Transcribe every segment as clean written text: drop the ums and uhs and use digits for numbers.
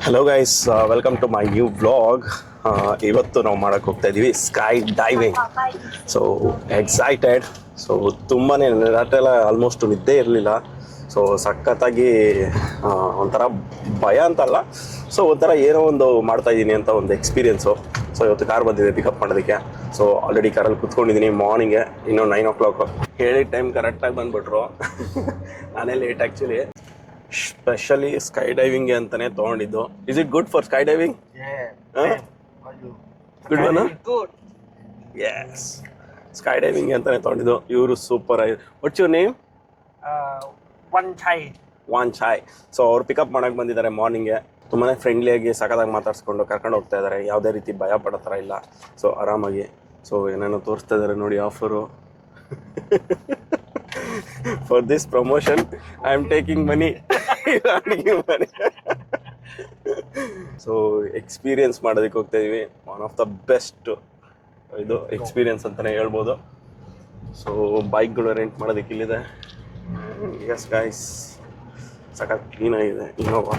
Hello guys, welcome to my new vlog. ಇವತ್ತು ನಾವು ಮಾಡೋಕ್ಕೆ ಹೋಗ್ತಾ ಇದ್ದೀವಿ sky diving. So excited. So ತುಂಬಾ ರಾತ್ರೆಲ್ಲ ಆಲ್ಮೋಸ್ಟ್ ನಿದ್ದೆ ಇರಲಿಲ್ಲ. ಸೊ ಸಖತ್ತಾಗಿ ಒಂಥರ ಭಯ ಅಂತಲ್ಲ, ಸೊ ಒಂಥರ ಏನೋ ಒಂದು ಮಾಡ್ತಾಯಿದ್ದೀನಿ ಅಂತ ಒಂದು ಎಕ್ಸ್ಪೀರಿಯೆನ್ಸು. ಸೊ ಇವತ್ತು ಕಾರ್ ಬಂದಿದೆ ಪಿಕಪ್ ಮಾಡೋದಕ್ಕೆ. ಸೊ ಆಲ್ರೆಡಿ ಕಾರಲ್ಲಿ ಕುತ್ಕೊಂಡಿದ್ದೀನಿ. ಮಾರ್ನಿಂಗೆ ಇನ್ನೂ 9 o'clock ಹೇಳಿ ಟೈಮ್ ಕರೆಕ್ಟಾಗಿ ಬಂದುಬಿಟ್ರು. ನಾನೇ ಲೇಟ್ ಆ್ಯಕ್ಚುಲಿ. ಸ್ಪೆಷಲಿ ಸ್ಕೈ ಡೈವಿಂಗ್ಗೆ ಅಂತಾನೆ ತೊಗೊಂಡಿದ್ದು. Is it good for sky diving? Good one. Yes, sky diving ಅಂತಾನೆ ತೊಗೊಂಡಿದ್ದು. ಇವರು ಸೂಪರ್ ಆಗಿ. What's your name? ವಾನ್ ಚಾಯ್. ಸೊ ಅವ್ರು ಪಿಕಪ್ ಮಾಡಕ್ಕೆ ಬಂದಿದ್ದಾರೆ ಮಾರ್ನಿಂಗ್ಗೆ. ತುಂಬಾ ಫ್ರೆಂಡ್ಲಿಯಾಗಿ ಸಖತ್ತಾಗಿ ಮಾತಾಡ್ಸ್ಕೊಂಡು ಕರ್ಕೊಂಡು ಹೋಗ್ತಾ ಇದ್ದಾರೆ. ಯಾವುದೇ ರೀತಿ ಭಯ ಪಡೋ ಥರ ಇಲ್ಲ. ಸೊ ಆರಾಮಾಗಿ. ಸೊ ಏನೇನೋ ತೋರಿಸ್ತಾ ಇದ್ದಾರೆ ನೋಡಿ offer. For this promotion I am taking money. So experience ಮಾಡೋದಕ್ಕೆ ಹೋಗ್ತಾ ಇದೀವಿ. ಒನ್ ಆಫ್ ದ ಬೆಸ್ಟ್ ಇದು ಎಕ್ಸ್ಪೀರಿಯನ್ಸ್ ಅಂತಲೇ ಹೇಳ್ಬೋದು. ಸೊ ಬೈಕ್ಗಳು ರೆಂಟ್ ಮಾಡೋದಕ್ಕೆ ಇಲ್ಲಿದೆ. ಎಸ್ ಗೈಸ್, ಸಖತ್ ಕ್ಲೀನಾಗಿದೆ. ಇನ್ನೋವಾ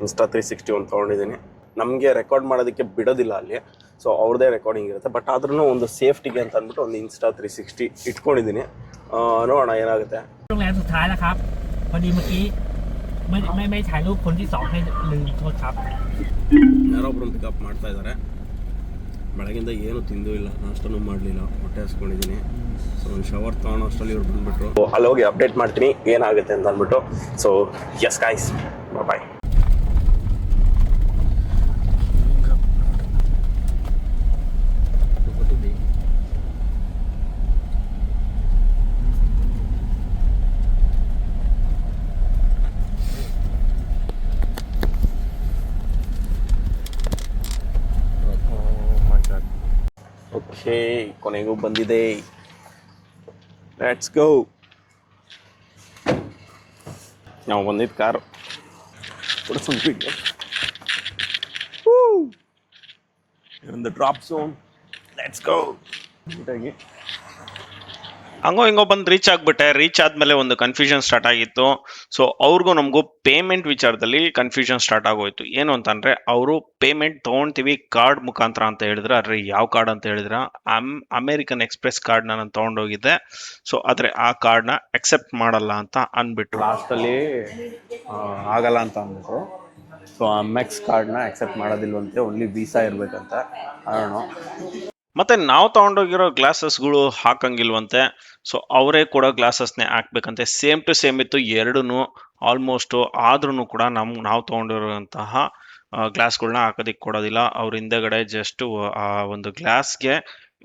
ಇನ್ಸ್ಟಾ 360 ಒಂದು ತೊಗೊಂಡಿದ್ದೀನಿ. ನಮಗೆ ರೆಕಾರ್ಡ್ ಮಾಡೋದಕ್ಕೆ ಬಿಡೋದಿಲ್ಲ ಅಲ್ಲಿ. ಸೊ ಅವ್ರದ್ದೇ ರೆಕಾರ್ಡಿಂಗ್ ಇರುತ್ತೆ. ಬಟ್ ಆದ್ರೂ ಒಂದು ಸೇಫ್ಟಿಗೆ ಅಂತ ಅಂದ್ಬಿಟ್ಟು ಒಂದು ಇನ್ಸ್ಟಾ 360 ಇಟ್ಕೊಂಡಿದ್ದೀನಿ. ನೋಡೋಣ ಏನಾಗುತ್ತೆ. โรงแรมสุดท้ายแล้วครับพอดีเมื่อกี้ไม่ถ่ายรูปคนที่2ให้ลืมโทษครับ ಯಾರೊಬ್ರು ಪಿಕಪ್ ಮಾಡ್ತಾ ಇದ್ದಾರೆ. ಬೆಳಗಿಂದ ಏನು ತಿಂದೂ ಇಲ್ಲ, ನಾಷ್ಟನೂ ಮಾಡಲಿಲ್ಲ, ಹೊಟ್ಟೆ ಹಸ್ಕೊಂಡಿದ್ದೀನಿ. ಸೊ ಒಂದು ಶವರ್ ತೊಗೊಳೋ ಅಷ್ಟರಲ್ಲಿ ಇವ್ರು ಬಂದುಬಿಟ್ರು. ಅಲ್ಲಿ ಹೋಗಿ ಅಪ್ಡೇಟ್ ಮಾಡ್ತೀನಿ ಏನಾಗುತ್ತೆ ಅಂತ ಅಂದ್ಬಿಟ್ಟು. ಸೊ ಎಸ್ ಗೈಸ್, ಬಾಯ್. ಓಕೆ, ಕೊನೆಗೂ ಬಂದಿದೆ. Let's go. ನಾವು ಬಂದಿದ್ದು car in the drop zone. Let's go. ನೀಟಾಗಿ ಹಂಗೋ ಹಿಂಗೋ ಬಂದು ರೀಚ್ ಆಗಿಬಿಟ್ಟೆ. ರೀಚ್ ಆದಮೇಲೆ ಒಂದು ಕನ್ಫ್ಯೂಷನ್ ಸ್ಟಾರ್ಟ್ ಆಗಿತ್ತು. ಸೊ ಅವ್ರಿಗೂ ನಮಗೂ ಪೇಮೆಂಟ್ ವಿಚಾರದಲ್ಲಿ ಕನ್ಫ್ಯೂಷನ್ ಸ್ಟಾರ್ಟ್ ಆಗೋಯ್ತು. ಏನು ಅಂತಂದರೆ ಅವರು ಪೇಮೆಂಟ್ ತೊಗೊಳ್ತೀವಿ ಕಾರ್ಡ್ ಮುಖಾಂತರ ಅಂತ ಹೇಳಿದ್ರೆ, ಆದರೆ ಯಾವ ಕಾರ್ಡ್ ಅಂತ ಹೇಳಿದ್ರೆ ಅಮೇರಿಕನ್ ಎಕ್ಸ್ಪ್ರೆಸ್ ಕಾರ್ಡ್ನ ನಾನು ತೊಗೊಂಡೋಗಿದ್ದೆ. ಸೊ ಆದರೆ ಆ ಕಾರ್ಡ್ನ ಅಕ್ಸೆಪ್ಟ್ ಮಾಡಲ್ಲ ಅಂತ ಅಂದ್ಬಿಟ್ರು. ಲಾಸ್ಟಲ್ಲಿ ಆಗಲ್ಲ ಅಂತ ಅಂದ್ಬಿಟ್ರು. ಸೊ ಅಮೆಕ್ಸ್ ಕಾರ್ಡ್ನ ಅಕ್ಸೆಪ್ಟ್ ಮಾಡೋದಿಲ್ವಂತೆ, ಓನ್ಲಿ ವೀಸಾ ಇರಬೇಕಂತ. ಅದನ್ನು ಮತ್ತೆ ನಾವು ತಗೊಂಡೋಗಿರೋ ಗ್ಲಾಸಸ್ಗಳು ಹಾಕಂಗಿಲ್ವಂತೆ. ಸೊ ಅವರೇ ಕೂಡ ಗ್ಲಾಸಸ್ನೇ ಹಾಕ್ಬೇಕಂತೆ. ಸೇಮ್ ಟು ಸೇಮ್ ಇತ್ತು ಎರಡೂ ಆಲ್ಮೋಸ್ಟು. ಆದ್ರೂ ಕೂಡ ನಾವು ತೊಗೊಂಡಿರುವಂತಹ ಗ್ಲಾಸ್ಗಳನ್ನ ಹಾಕೋದಿಕ್ಕೆ ಕೊಡೋದಿಲ್ಲ. ಅವ್ರ ಹಿಂದೆಗಡೆ ಜಸ್ಟ್ ಆ ಒಂದು ಗ್ಲಾಸ್ಗೆ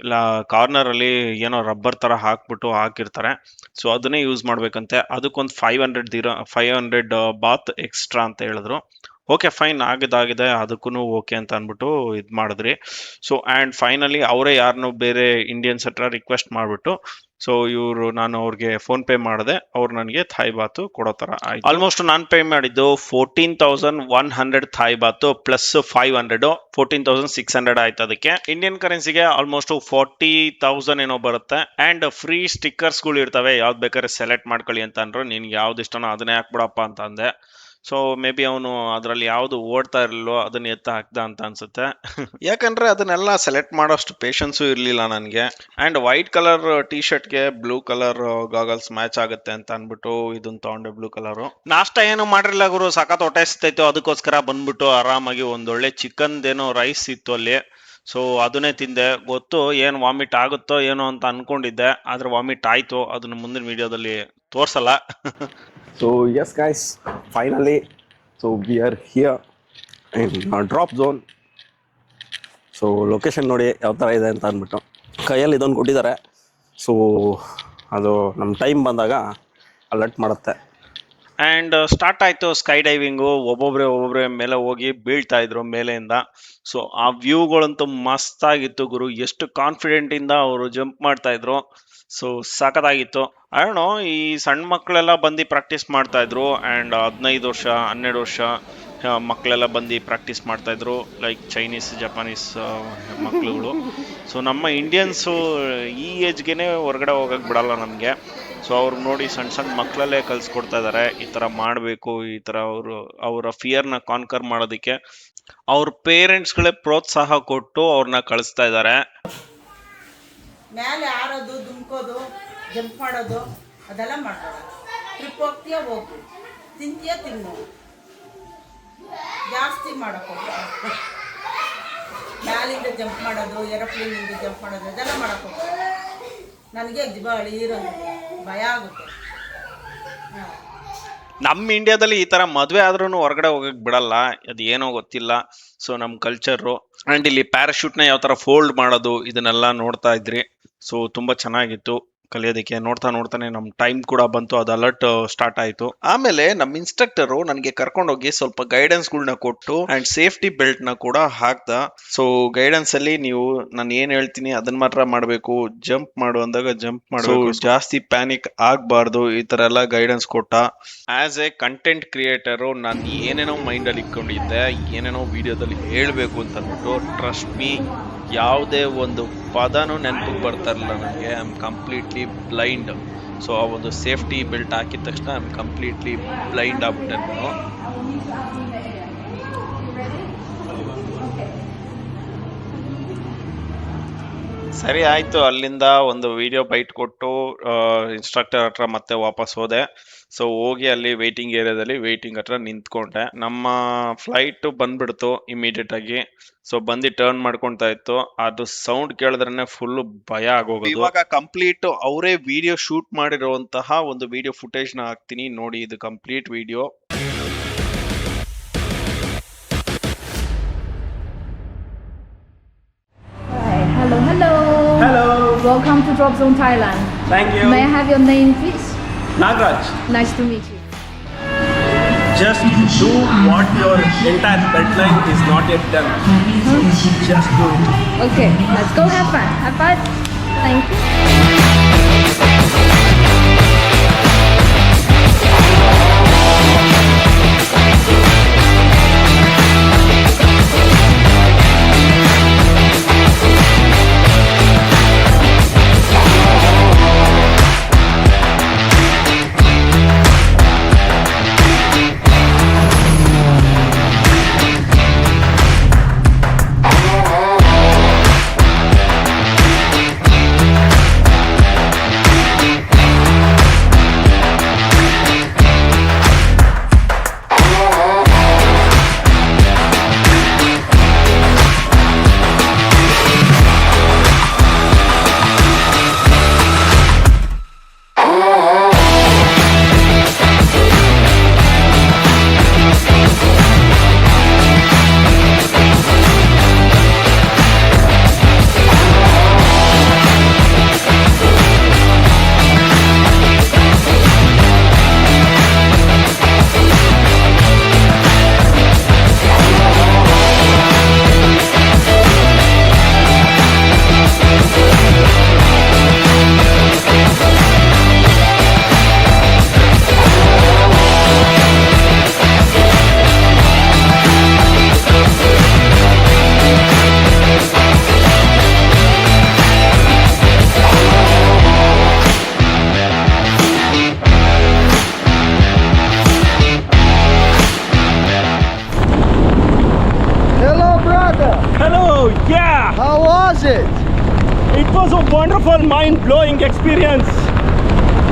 ಇಲ್ಲ ಕಾರ್ನರಲ್ಲಿ ಏನೋ ರಬ್ಬರ್ ಥರ ಹಾಕಿರ್ತಾರೆ. ಸೊ ಅದನ್ನೇ ಯೂಸ್ ಮಾಡಬೇಕಂತೆ. ಅದಕ್ಕೊಂದು 500 ಬಾತ್ ಎಕ್ಸ್ಟ್ರಾ ಅಂತ ಹೇಳಿದ್ರು. ಓಕೆ ಫೈನ್, ಆಗಿದೆ, ಅದಕ್ಕೂ ಓಕೆ ಅಂತ ಅಂದ್ಬಿಟ್ಟು ಇದು ಮಾಡಿದ್ರಿ. ಸೊ ಆ್ಯಂಡ್ ಫೈನಲಿ ಅವರೇ ಯಾರನ್ನೋ ಬೇರೆ ಇಂಡಿಯನ್ಸ್ ಹತ್ರ ರಿಕ್ವೆಸ್ಟ್ ಮಾಡಿಬಿಟ್ಟು, ಸೊ ನಾನು ಅವ್ರಿಗೆ ಫೋನ್ಪೇ ಮಾಡಿದೆ. ಅವ್ರು ನನಗೆ ಥಾಯ್ ಬಾತು ಕೊಡೋ ಥರ ಆಯ್ತು. ಆಲ್ಮೋಸ್ಟ್ ನಾನು ಪೇ ಮಾಡಿದ್ದು 14,100 ಥಾಯ್ ಬಾತು ಪ್ಲಸ್ 500 14,600 ಆಯ್ತು. ಅದಕ್ಕೆ ಇಂಡಿಯನ್ ಕರೆನ್ಸಿಗೆ ಆಲ್ಮೋಸ್ಟ್ 40,000 ಏನೋ ಬರುತ್ತೆ. ಆ್ಯಂಡ್ ಫ್ರೀ ಸ್ಟಿಕ್ಕರ್ಸ್ಗಳು ಇರ್ತವೆ, ಯಾವ್ದು ಬೇಕಾದ್ರೆ ಸೆಲೆಕ್ಟ್ ಮಾಡ್ಕೊಳ್ಳಿ ಅಂತ ಅಂದ್ರು. ನಿನ್ಗೆ ಯಾವ್ದು ಇಷ್ಟನೋ ಅದನ್ನೇ ಹಾಕ್ಬಿಡಪ್ಪ ಅಂತ ಅಂದೆ. ಸೊ ಮೇ ಬಿ ಅವನು ಅದರಲ್ಲಿ ಯಾವುದು ಓಡ್ತಾ ಇರಲಿಲ್ಲೋ ಅದನ್ನ ಎತ್ತ ಹಾಕ್ದ ಅಂತ ಅನ್ಸುತ್ತೆ. ಯಾಕಂದ್ರೆ ಅದನ್ನೆಲ್ಲ ಸೆಲೆಕ್ಟ್ ಮಾಡೋಷ್ಟು ಪೇಷನ್ಸು ಇರಲಿಲ್ಲ ನನಗೆ. ಆ್ಯಂಡ್ ವೈಟ್ ಕಲರ್ ಟಿ ಶರ್ಟ್ಗೆ ಬ್ಲೂ ಕಲರ್ ಗಾಗಲ್ಸ್ ಮ್ಯಾಚ್ ಆಗುತ್ತೆ ಅಂತ ಅಂದ್ಬಿಟ್ಟು ಇದನ್ನ ತಗೊಂಡೆ, ಬ್ಲೂ ಕಲರು. ನಾಷ್ಟ ಏನು ಮಾಡಿರಲಿಲ್ಲ ಗುರು, ಸಖತ್ ಹೊಟ್ಟೆ ಹಸಿತೈತು. ಅದಕ್ಕೋಸ್ಕರ ಬಂದ್ಬಿಟ್ಟು ಆರಾಮಾಗಿ ಒಂದೊಳ್ಳೆ ಚಿಕನ್ದೇನೋ ರೈಸ್ ಇತ್ತು ಅಲ್ಲಿ. ಸೊ ಅದನ್ನೇ ತಿಂದೆ. ಗೊತ್ತು ಏನು ವಾಮಿಟ್ ಆಗುತ್ತೋ ಏನೋ ಅಂತ ಅನ್ಕೊಂಡಿದ್ದೆ, ಆದರೆ ವಾಮಿಟ್ ಆಯಿತು. ಅದನ್ನು ಮುಂದಿನ ವಿಡಿಯೋದಲ್ಲಿ ತೋರಿಸಲ್ಲ. So yes guys, finally, so we are here in drop zone. So location ನೋಡಿ ಯಾವ ಥರ ಇದೆ ಅಂತ ಅಂದ್ಬಿಟ್ಟು ಕೈಯಲ್ಲಿ ಇದೊಂದು ಕೊಟ್ಟಿದ್ದಾರೆ. ಸೊ ಅದು ನಮ್ಮ ಟೈಮ್ ಬಂದಾಗ ಅಲರ್ಟ್ ಮಾಡುತ್ತೆ. ಆ್ಯಂಡ್ ಸ್ಟಾರ್ಟ್ ಆಯಿತು ಸ್ಕೈ ಡೈವಿಂಗು. ಒಬ್ಬೊಬ್ಬರೇ ಮೇಲೆ ಹೋಗಿ ಬೀಳ್ತಾ ಇದ್ರು ಮೇಲೆಯಿಂದ. ಸೊ ಆ ವ್ಯೂಗಳಂತೂ ಮಸ್ತಾಗಿತ್ತು ಗುರು. ಎಷ್ಟು ಕಾನ್ಫಿಡೆಂಟಿಂದ ಅವರು ಜಂಪ್ ಮಾಡ್ತಾ ಇದ್ರು. ಸೊ ಸಖತ್ತಾಗಿತ್ತು. ಅಯ್ಯೋ, ಈ ಸಣ್ಣ ಮಕ್ಕಳೆಲ್ಲ ಬಂದು ಪ್ರಾಕ್ಟೀಸ್ ಮಾಡ್ತಾ ಇದ್ರು. ಆ್ಯಂಡ್ 15 ವರ್ಷ 12 ವರ್ಷ ಮಕ್ಕಳೆಲ್ಲ ಬಂದು ಪ್ರಾಕ್ಟೀಸ್ ಮಾಡ್ತಾ ಇದ್ರು, ಲೈಕ್ ಚೈನೀಸ್ ಜಪಾನೀಸ್ ಮಕ್ಕಳುಗಳು. ಸೊ ನಮ್ಮ ಇಂಡಿಯನ್ಸು ಈ ಏಜ್ಗೆ ಹೊರಗಡೆ ಹೋಗಕ್ಕೆ ಬಿಡಲ್ಲ ನಮಗೆ. ಸೊ ಅವ್ರು ನೋಡಿ ಸಣ್ಣ ಸಣ್ಣ ಮಕ್ಕಳಲ್ಲೇ ಕಲಿಸ್ಕೊಡ್ತಾ ಇದ್ದಾರೆ ಈ ಥರ ಮಾಡಬೇಕು, ಈ ಥರ ಅವರ ಫಿಯರ್ನ ಕಾನ್ಕರ್ ಮಾಡೋದಕ್ಕೆ ಅವ್ರ ಪೇರೆಂಟ್ಸ್ಗಳೇ ಪ್ರೋತ್ಸಾಹ ಕೊಟ್ಟು ಅವ್ರನ್ನ ಕಳಿಸ್ತಾ ಇದ್ದಾರೆ. ಮೇಲೆ ಆರೋದು, ದುಮ್ಕೋದು, ಜಂಪ್ ಮಾಡೋದು ಅದೆಲ್ಲ ಮಾಡ್ತಾರೆ. ಟ್ರಿಪ್ ಹೋಗ್ತೀಯ ಹೋಗು, ತಿಂತೀಯ ತಿನ್ನು, ಜಾಸ್ತಿ ಮಾಡೋಕ್ಕೆ ಮ್ಯಾಲಿಂದ ಜಂಪ್ ಮಾಡೋದು, ಏರೋಪ್ಲೇನಿಂದ ಜಂಪ್ ಮಾಡೋದು ಅದೆಲ್ಲ ಮಾಡೋಕ್ಕೆ ನನಗೆ ಇರೋದು ಭಯ ಆಗುತ್ತೆ. ನಮ್ಮ ಇಂಡಿಯಾದಲ್ಲಿ ಈ ತರ ಮದ್ವೆ ಆದ್ರೂ ಹೊರಗಡೆ ಹೋಗಕ್ ಬಿಡಲ್ಲ, ಅದು ಏನೋ ಗೊತ್ತಿಲ್ಲ. ಸೊ ನಮ್ಮ ಕಲ್ಚರು ಅಂಡ್ ಇಲ್ಲಿ ಪ್ಯಾರಾಶೂಟ್ ನ ಯಾವ ತರ ಫೋಲ್ಡ್ ಮಾಡೋದು ಇದನ್ನೆಲ್ಲ ನೋಡ್ತಾ ಇದ್ರಿ. ಸೊ ತುಂಬಾ ಚೆನ್ನಾಗಿತ್ತು ಕಲಿಯೋದಕ್ಕೆ. ನೋಡ್ತಾನೆ ನಮ್ ಟೈಮ್ ಕೂಡ ಬಂತು, ಅದು ಅಲರ್ಟ್ ಸ್ಟಾರ್ಟ್ ಆಯ್ತು. ಆಮೇಲೆ ನಮ್ಮ ಇನ್ಸ್ಟ್ರಕ್ಟರ್ ನನಗೆ ಕರ್ಕೊಂಡೋಗಿ ಸ್ವಲ್ಪ ಗೈಡೆನ್ಸ್ ಗಳನ್ನ ಕೊಟ್ಟು ಅಂಡ್ ಸೇಫ್ಟಿ ಬೆಲ್ಟ್ ನ ಕೂಡ ಹಾಕ್ದ. ಸೊ ಗೈಡೆನ್ಸ್ ಅಲ್ಲಿ ನೀವು ನಾನು ಏನ್ ಹೇಳ್ತೀನಿ ಅದನ್ನ ಮಾತ್ರ ಮಾಡ್ಬೇಕು, ಜಂಪ್ ಮಾಡು ಅಂದಾಗ ಜಂಪ್ ಮಾಡಬೇಕು, ಜಾಸ್ತಿ ಪ್ಯಾನಿಕ್ ಆಗ್ಬಾರ್ದು, ಈ ತರ ಎಲ್ಲ ಗೈಡೆನ್ಸ್ ಕೊಟ್ಟ. ಆಸ್ ಎ ಕಂಟೆಂಟ್ ಕ್ರಿಯೇಟರ್ ನಾನು ಏನೇನೋ ಮೈಂಡ್ ಅಲ್ಲಿ ಇಟ್ಕೊಂಡಿದ್ದೆ, ಏನೇನೋ ವಿಡಿಯೋದಲ್ಲಿ ಹೇಳ್ಬೇಕು ಅಂತ ಅಂದ್ಬಿಟ್ಟು, ಟ್ರಸ್ಟ್ ಮೀ ಯಾವುದೇ ಒಂದು ಪದನೂ ನೆನಪಿಗೆ ಬರ್ತಾ ಇರಲಿಲ್ಲ ನನಗೆ. I am completely blind. So ಆ ಒಂದು ಸೇಫ್ಟಿ ಬೆಲ್ಟ್ ಹಾಕಿದ ತಕ್ಷಣ ಐ ಆಮ್ ಕಂಪ್ಲೀಟ್ಲಿ ಬ್ಲೈಂಡ್ ಆಗ್ಬಿಟ್ಟೆ ನಾನು. ಸರಿ ಆಯ್ತು, ಅಲ್ಲಿಂದ ಒಂದು ವಿಡಿಯೋ ಬೈಟ್ ಕೊಟ್ಟು ಇನ್ಸ್ಟ್ರಕ್ಟರ್ ಹತ್ರ ಮತ್ತೆ ವಾಪಸ್ ಹೋದೆ. ಸೊ ಹೋಗಿ ಅಲ್ಲಿ ವೇಟಿಂಗ್ ಏರಿಯಾದಲ್ಲಿ ವೇಟಿಂಗ್ ಹತ್ರ ನಿಂತ್ಕೊಂಡೆ. ನಮ್ಮ ಫ್ಲೈಟ್ ಬಂದ್ಬಿಡ್ತು ಇಮಿಡಿಯೇಟ್ ಆಗಿ. ಸೊ ಬಂದು ಟರ್ನ್ ಮಾಡ್ಕೊಂತಾ ಇತ್ತು, ಅದು ಸೌಂಡ್ ಕೇಳಿದ್ರೆ ಫುಲ್ ಭಯ ಆಗೋಗೋದು. ಇವಾಗ ಕಂಪ್ಲೀಟ್ ಅವರೇ ವಿಡಿಯೋ ಶೂಟ್ ಮಾಡಿರುವಂತಹ ಒಂದು ವಿಡಿಯೋ ಫುಟೇಜ್ ನ ಹಾಕ್ತೀನಿ ನೋಡಿ, ಇದು complete video. Hello, hello. Hello. Welcome to Drop Zone Thailand. Thank you. May I have your name, please? Nagraj, Nice to meet you. just do what your entire deadline is not yet done. Just do it. Okay, let's go have fun. Have fun. Thank you. Hello, yeah. How was it? It was a wonderful, mind-blowing experience.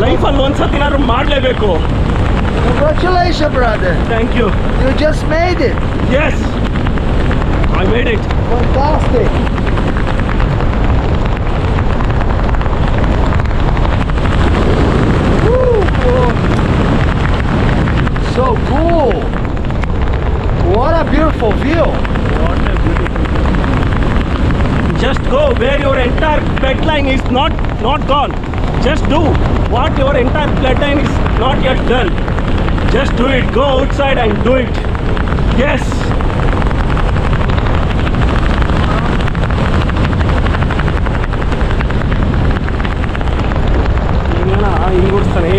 Life ಅಲ್ಲಿ ಒಂದ್ಸತಿನಾದ್ರು ಮಾಡಲೇಬೇಕು. Congratulations, brother. Thank you. You just made it. Yes, I made it. Fantastic. Woo. So cool. What a beautiful view. Just go where your entire deadline is not gone. Just do what your entire deadline is not yet done. Just do it. Go outside and do it. Yes. ಹಿಂಗೆ ಓಡಿಸ್ತಾನೆ.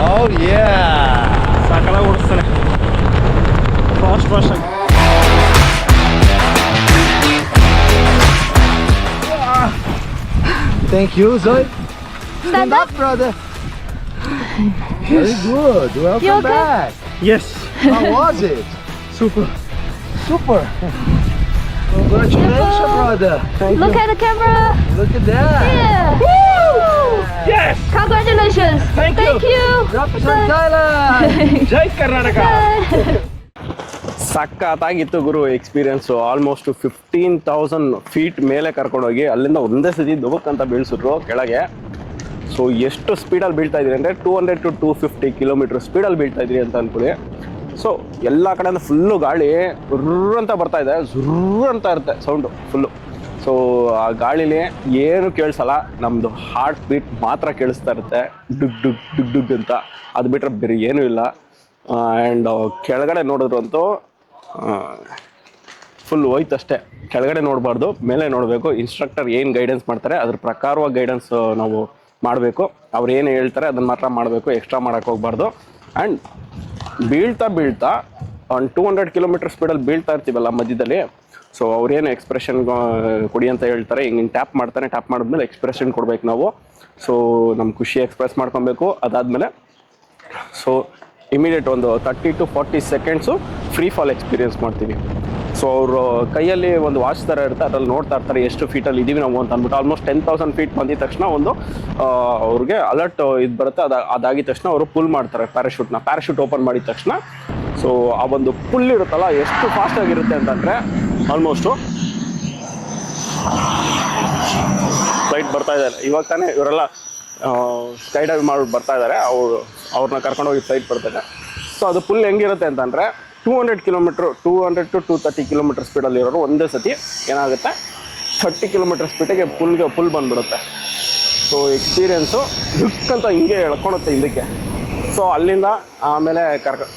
Oh yeah. ಸಕಲಾಗಿ ಓಡಿಸ್ತಾನೆ. Fast ಆಗಿ. Thank you, Zoe. Stand up. brother. Very good. Welcome You okay? back. Yes. How was it? Super. Super. Congratulations, brother. Look at the camera. Look at that. Yeah. Yes. Congratulations. Thank you. Represent Thailand. Jai Karnataka. ಸಖತ್ತಾಗಿತ್ತು Guru experience. Almost 15,000 feet ಮೇಲೆ ಕರ್ಕೊಂಡೋಗಿ ಅಲ್ಲಿಂದ ಒಂದೇ ಸತಿ ದುಬಕ್ ಅಂತ ಬೀಳ್ಸಿದ್ರು ಕೆಳಗೆ. So ಎಷ್ಟು ಸ್ಪೀಡಲ್ಲಿ ಬೀಳ್ತಾ ಇದ್ರಿ ಅಂದರೆ 200 to 250 ಕಿಲೋಮೀಟರ್ ಸ್ಪೀಡಲ್ಲಿ ಬೀಳ್ತಾ ಇದ್ರಿ ಅಂತ ಅನ್ಕೊಳ್ಳಿ. ಸೊ ಎಲ್ಲ ಕಡೆಯಿಂದ ಫುಲ್ಲು ಗಾಳಿ ರುರ್ರ್ ಅಂತ ಬರ್ತಾ ಇದೆ, ಜುರ್ರ್ ಅಂತ ಇರುತ್ತೆ ಸೌಂಡು ಫುಲ್ಲು. ಸೊ ಆ ಗಾಳಿಲಿ ಏನು ಕೇಳಿಸಲ್ಲ, ನಮ್ಮದು ಹಾರ್ಟ್ ಬೀಟ್ ಮಾತ್ರ ಕೇಳಿಸ್ತಾ ಇರುತ್ತೆ, ಡುಗ್ ಡುಗ್ ಡುಗ್ ಡುಗ್ ಅಂತ. ಅದು ಬಿಟ್ಟರೆ ಬೇರೆ ಏನೂ ಇಲ್ಲ. ಆ್ಯಂಡ್ ಕೆಳಗಡೆ ನೋಡಿದ್ರಂತೂ ಫುಲ್ ಹೋಯ್ತಷ್ಟೇ. ಕೆಳಗಡೆ ನೋಡಬಾರ್ದು, ಮೇಲೆ ನೋಡಬೇಕು. ಇನ್ಸ್ಟ್ರಕ್ಟರ್ ಏನು ಗೈಡೆನ್ಸ್ ಮಾಡ್ತಾರೆ ಅದ್ರ ಪ್ರಕಾರವಾಗಿ ಗೈಡೆನ್ಸ್ ನಾವು ಮಾಡಬೇಕು. ಅವ್ರು ಏನು ಹೇಳ್ತಾರೆ ಅದನ್ನು ಮಾತ್ರ ಮಾಡಬೇಕು, ಎಕ್ಸ್ಟ್ರಾ ಮಾಡೋಕ್ಕೆ ಹೋಗ್ಬಾರ್ದು. ಆ್ಯಂಡ್ ಬೀಳ್ತಾ ಒಂದು 200 ಕಿಲೋಮೀಟರ್ ಸ್ಪೀಡಲ್ಲಿ ಬೀಳ್ತಾ ಇರ್ತೀವಲ್ಲ ಮಧ್ಯದಲ್ಲಿ. ಸೊ ಅವ್ರೇನು ಎಕ್ಸ್ಪ್ರೆಷನ್ ಕೊಡಿ ಅಂತ ಹೇಳ್ತಾರೆ, ಹಿಂಗೆ ಟ್ಯಾಪ್ ಮಾಡ್ತಾನೆ, ಟ್ಯಾಪ್ ಮಾಡಿದ್ಮೇಲೆ ಎಕ್ಸ್ಪ್ರೆಷನ್ ಕೊಡ್ಬೇಕು ನಾವು. ಸೊ ನಮ್ಮ ಖುಷಿ ಎಕ್ಸ್ಪ್ರೆಸ್ ಮಾಡ್ಕೊಬೇಕು. ಅದಾದಮೇಲೆ ಸೊ ಇಮಿಡಿಯೇಟ್ ಒಂದು 30 to 40 seconds free fall experience ಮಾಡ್ತೀವಿ. ಸೊ ಅವರು ಕೈಯಲ್ಲಿ ಒಂದು ವಾಚ್ ಥರ ಇರುತ್ತೆ, ಅದ್ರಲ್ಲಿ ನೋಡ್ತಾ ಇರ್ತಾರೆ ಎಷ್ಟು ಫೀಟಲ್ಲಿ ಇದ್ದೀವಿ ನಾವು ಅಂತ ಅಂದ್ಬಿಟ್ಟು. ಆಲ್ಮೋಸ್ಟ್ 10,000 ಫೀಟ್ ಬಂದಿದ ತಕ್ಷಣ ಒಂದು ಅವ್ರಿಗೆ ಅಲರ್ಟ್ ಇದು ಬರುತ್ತೆ. ಅದಾಗಿದ ತಕ್ಷಣ ಅವರು ಪುಲ್ ಮಾಡ್ತಾರೆ ಪ್ಯಾರಾಶೂಟ್ ಓಪನ್ ಮಾಡಿದ ತಕ್ಷಣ. ಸೊ ಆ ಒಂದು ಪುಲ್ ಇರುತ್ತಲ್ಲ ಎಷ್ಟು ಫಾಸ್ಟಾಗಿರುತ್ತೆ ಅಂತಂದರೆ ಆಲ್ಮೋಸ್ಟು ಫ್ಲೈಟ್ ಬರ್ತಾ ಇದ್ದಾರೆ. ಇವಾಗ ತಾನೇ ಇವರೆಲ್ಲ ಸ್ಕೈ ಡೈವ್ ಮಾಡಿ ಬರ್ತಾ ಇದ್ದಾರೆ, ಅವ್ರನ್ನ ಕರ್ಕೊಂಡೋಗಿ ಫ್ಲೈಟ್ ಬರ್ತಾರೆ. ಸೊ ಅದು ಫುಲ್ ಹೆಂಗಿರುತ್ತೆ ಅಂತಂದರೆ 200 to 230 ಕಿಲೋಮೀಟರ್ ಸ್ಪೀಡಲ್ಲಿರೋರು ಒಂದೇ ಸತಿ ಏನಾಗುತ್ತೆ 30 ಕಿಲೋಮೀಟರ್ ಸ್ಪೀಡಿಗೆ ಫುಲ್ ಬಂದುಬಿಡುತ್ತೆ. ಸೊ ಎಕ್ಸ್ಪೀರಿಯೆನ್ಸು ದುಕ್ಕಂತ ಹಿಂಗೆ ಎಳ್ಕೊಳುತ್ತೆ ಹಿಂದಕ್ಕೆ. ಸೊ ಅಲ್ಲಿಂದ ಆಮೇಲೆ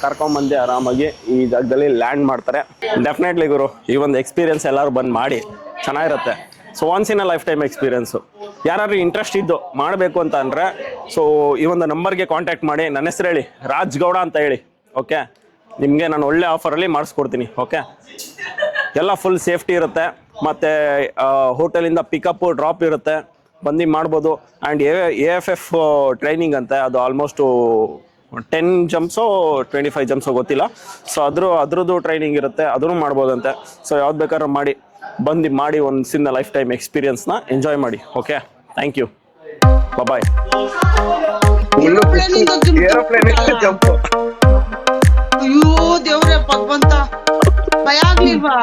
ಕರ್ಕೊಂಬಂದು ಆರಾಮಾಗಿ ಈ ಜಾಗದಲ್ಲಿ ಲ್ಯಾಂಡ್ ಮಾಡ್ತಾರೆ. ಡೆಫಿನೆಟ್ಲಿ ಗುರು, ಈ ಒಂದು ಎಕ್ಸ್ಪೀರಿಯೆನ್ಸ್ ಎಲ್ಲರೂ ಬಂದು ಮಾಡಿ, ಚೆನ್ನಾಗಿರುತ್ತೆ. So once in a life time experience. ಯಾರು ಇಂಟ್ರೆಸ್ಟ್ ಇದ್ದು ಮಾಡಬೇಕು ಅಂತ ಅಂದರೆ ಸೊ ಈ ಒಂದು ನಂಬರ್ಗೆ ಕಾಂಟ್ಯಾಕ್ಟ್ ಮಾಡಿ. ನನ್ನ ಹೆಸರು ಹೇಳಿ, ರಾಜ್ ಗೌಡ ಅಂತ ಹೇಳಿ. ಓಕೆ, ನಿಮಗೆ ನಾನು ಒಳ್ಳೆ ಆಫರಲ್ಲಿ ಮಾಡಿಸ್ಕೊಡ್ತೀನಿ. ಓಕೆ, ಎಲ್ಲ ಫುಲ್ ಸೇಫ್ಟಿ ಇರುತ್ತೆ. ಮತ್ತು ಹೋಟೆಲಿಂದ ಪಿಕಪ್ಪು ಡ್ರಾಪ್ ಇರುತ್ತೆ, ಬಂದು ಮಾಡ್ಬೋದು. ಆ್ಯಂಡ್ AFF ಟ್ರೈನಿಂಗ್ ಅಂತೆ, ಅದು ಆಲ್ಮೋಸ್ಟು 10 ಜಂಪ್ಸೋ 25 ಜಂಪ್ಸೋ ಗೊತ್ತಿಲ್ಲ. ಸೊ ಅದ್ರದ್ದು ಟ್ರೈನಿಂಗ್ ಇರುತ್ತೆ, ಅದನ್ನು ಮಾಡ್ಬೋದಂತೆ. ಸೊ ಯಾವ್ದು ಬೇಕಾದ್ರೂ ಮಾಡಿ once in the life time ಎಕ್ಸ್ಪೀರಿಯನ್ಸ್ನ ಎಂಜಾಯ್ ಮಾಡಿ. Okay, thank you, bye. ಅಯ್ಯೋ ದೇವ್ರೆ ಭಗವಂತ, ಭಯ ಆಗ್ಲಿಲ್ವಾ?